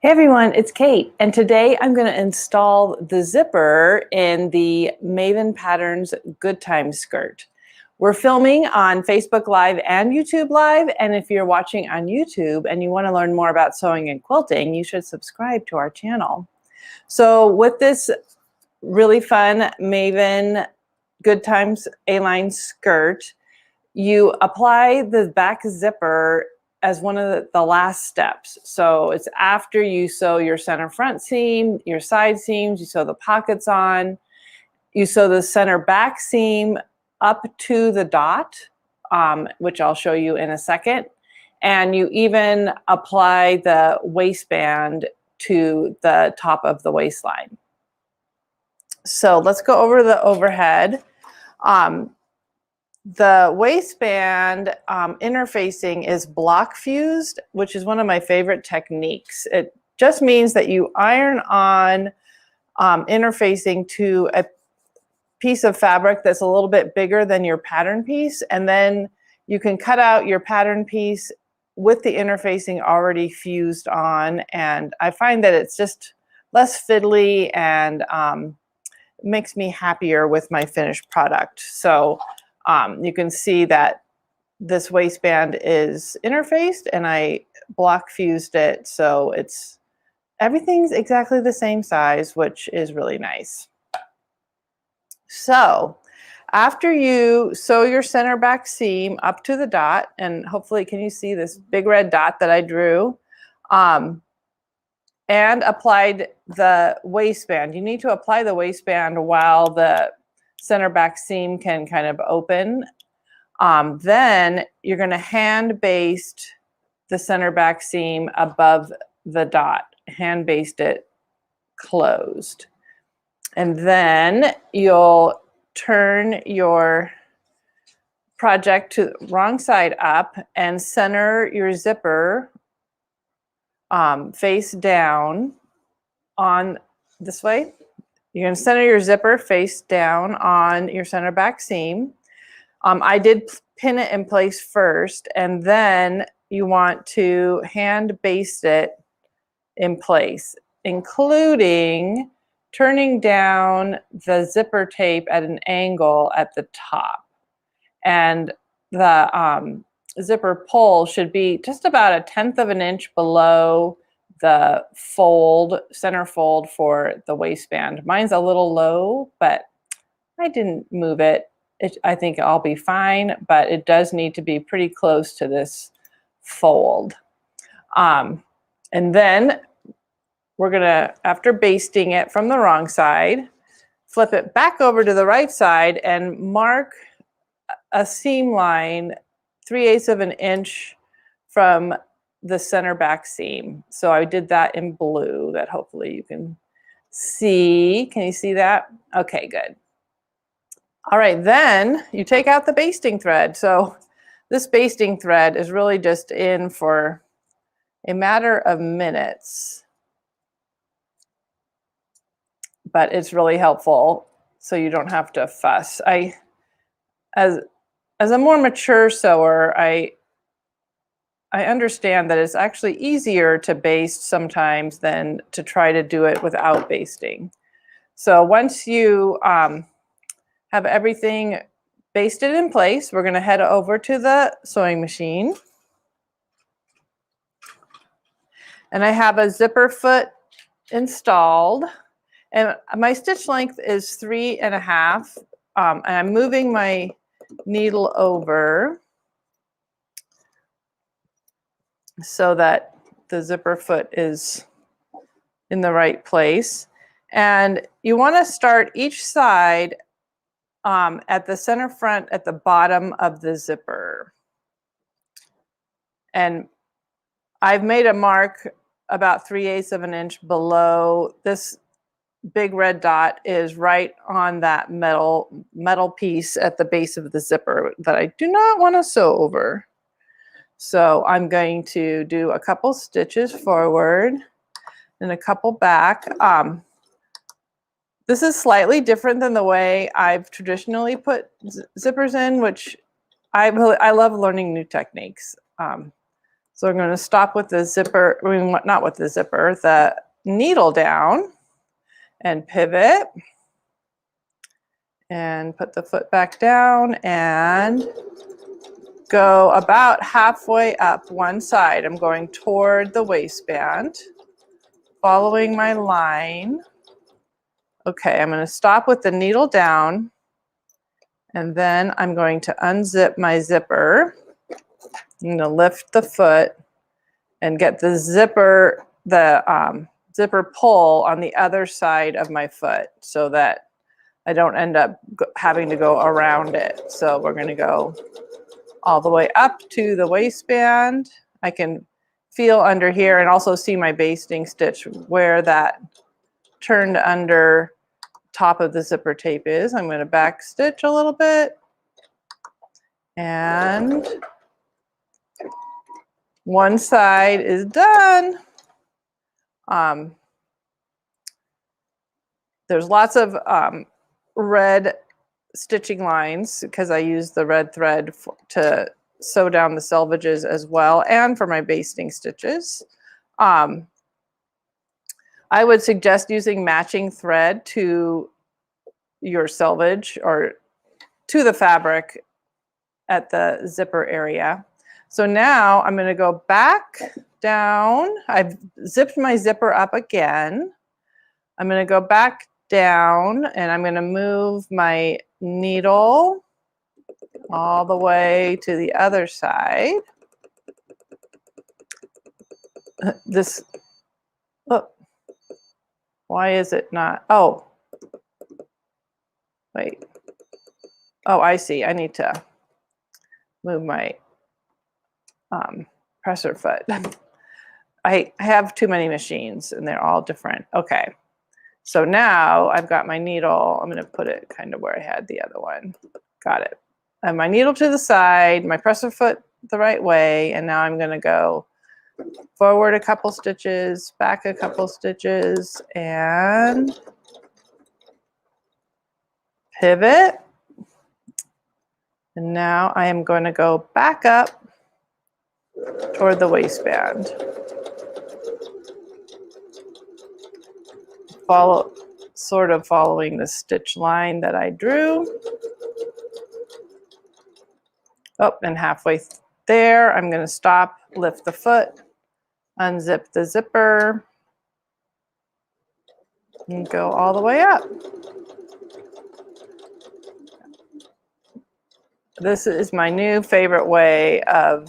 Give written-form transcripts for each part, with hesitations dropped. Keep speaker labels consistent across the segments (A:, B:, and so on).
A: Hey everyone, it's Kate, and today I'm going to install the zipper in the Maven Patterns Good Times Skirt. We're filming on Facebook Live and YouTube Live, and if you're watching on YouTube and you want to learn more about sewing and quilting, you should subscribe to our channel. So with this really fun Maven Good Times A-line skirt, you apply the back zipper as one of the last steps. So it's after you sew your center front seam, your side seams, you sew the pockets on, you sew the center back seam up to the dot, which I'll show you in a second. And you even apply the waistband to the top of the waistline. So let's go over the overhead. The waistband interfacing is block fused, which is one of my favorite techniques. It just means that you iron on interfacing to a piece of fabric that's a little bit bigger than your pattern piece, and then you can cut out your pattern piece with the interfacing already fused on, and I find that it's just less fiddly and makes me happier with my finished product. So you can see that this waistband is interfaced and I block fused it, so everything's exactly the same size, which is really nice. So after you sew your center back seam up to the dot, and hopefully can you see this big red dot that I drew, and applied the waistband. You need to apply the waistband while the center back seam can kind of open. Then you're going to hand baste the center back seam above the dot, hand baste it closed. And then you'll turn your project to the wrong side up and center your zipper face down on this way. You're going to center your zipper face down on your center back seam. I did pin it in place first, and then you want to hand baste it in place, including turning down the zipper tape at an angle at the top. And the zipper pull should be just about 1/10 of an inch below the fold, center fold for the waistband. Mine's a little low, but I didn't move it. I think I'll be fine, but it does need to be pretty close to this fold. And then we're gonna, after basting it from the wrong side, flip it back over to the right side and mark a seam line 3/8 of an inch from the center back seam. So I did that in blue, that hopefully you can see. Can you see that? Okay, good. All right, then you take out the basting thread. So this basting thread is really just in for a matter of minutes, but it's really helpful so you don't have to fuss. As a more mature sewer, I understand that it's actually easier to baste sometimes than to try to do it without basting. So once you have everything basted in place, we're going to head over to the sewing machine. And I have a zipper foot installed, and my stitch length is 3.5. And I'm moving my needle over so that the zipper foot is in the right place. And you want to start each side at the center front at the bottom of the zipper. And I've made a mark about 3/8 of an inch below. This big red dot is right on that metal piece at the base of the zipper that I do not want to sew over. So I'm going to do a couple stitches forward and a couple back. This is slightly different than the way I've traditionally put zippers in, which I love learning new techniques. So I'm going to stop with the zipper, I mean, not with the zipper, the needle down and pivot and put the foot back down and go about halfway up one side. I'm going toward the waistband, following my line. Okay, I'm going to stop with the needle down, and then I'm going to unzip my zipper. I'm going to lift the foot and get the zipper, zipper pull on the other side of my foot so that I don't end up having to go around it. So we're going to go all the way up to the waistband. I can feel under here and also see my basting stitch where that turned under top of the zipper tape is. I'm going to back stitch a little bit, and one side is done. There's lots of red stitching lines because I use the red thread to sew down the selvages as well, and for my basting stitches. I would suggest using matching thread to your selvage or to the fabric at the zipper area. So now I'm going to go back down. I've zipped my zipper up again. I'm going to go back down and I'm going to move my needle all the way to the other side. This, oh, why is it not? Oh, wait. Oh, I see. I need to move my presser foot. I have too many machines and they're all different. Okay. So now I've got my needle. I'm going to put it kind of where I had the other one. Got it. And my needle to the side, my presser foot the right way, and now I'm going to go forward a couple stitches, back a couple stitches, and pivot. And now I am going to go back up toward the waistband. Sort of following the stitch line that I drew. Oh, and halfway there, I'm going to stop, lift the foot, unzip the zipper, and go all the way up. This is my new favorite way of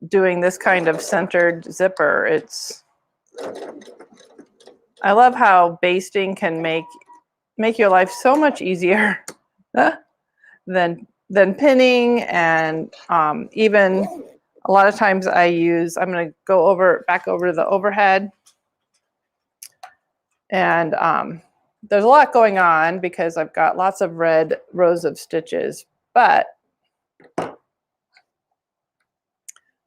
A: doing this kind of centered zipper. I love how basting can make your life so much easier than pinning, and even a lot of times I'm going to go back over to the overhead, and there's a lot going on because I've got lots of red rows of stitches, but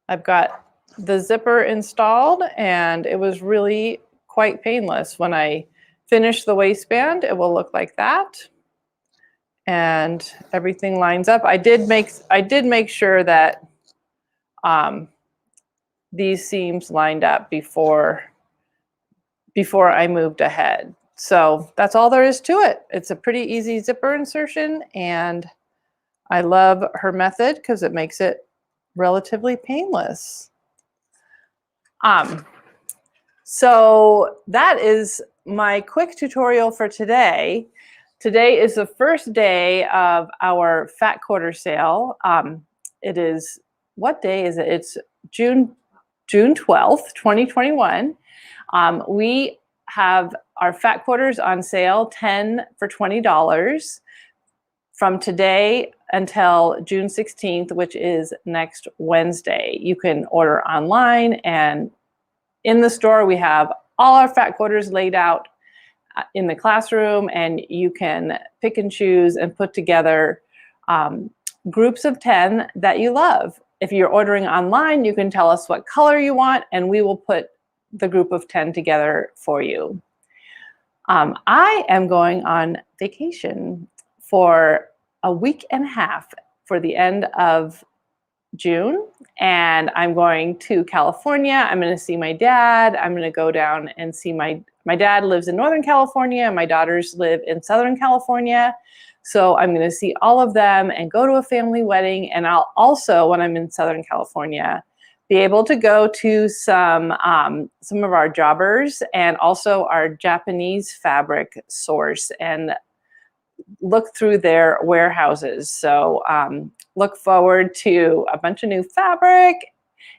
A: I've got the zipper installed and it was really quite painless. When I finish the waistband, it will look like that. And everything lines up. I did make sure that these seams lined up before I moved ahead. So that's all there is to it. It's a pretty easy zipper insertion, and I love her method because it makes it relatively painless. So that is my quick tutorial for today. Today is the first day of our Fat Quarter sale. It is, what day is it? It's June 12th, 2021. We have our Fat Quarters on sale, 10 for $20 from today until June 16th, which is next Wednesday. You can order online, and in the store we have all our Fat Quarters laid out in the classroom, and you can pick and choose and put together groups of 10 that you love. If you're ordering online, you can tell us what color you want, and we will put the group of 10 together for you. I am going on vacation for a week and a half for the end of June, and I'm going to California. I'm going to see my dad. I'm going to go down and see my dad lives in Northern California, and my daughters live in Southern California. So I'm going to see all of them and go to a family wedding. And I'll also, when I'm in Southern California, be able to go to some of our jobbers and also our Japanese fabric source and look through their warehouses. So look forward to a bunch of new fabric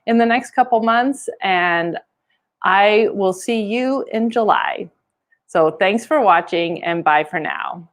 A: in the next couple months, and I will see you in July. So thanks for watching, and bye for now.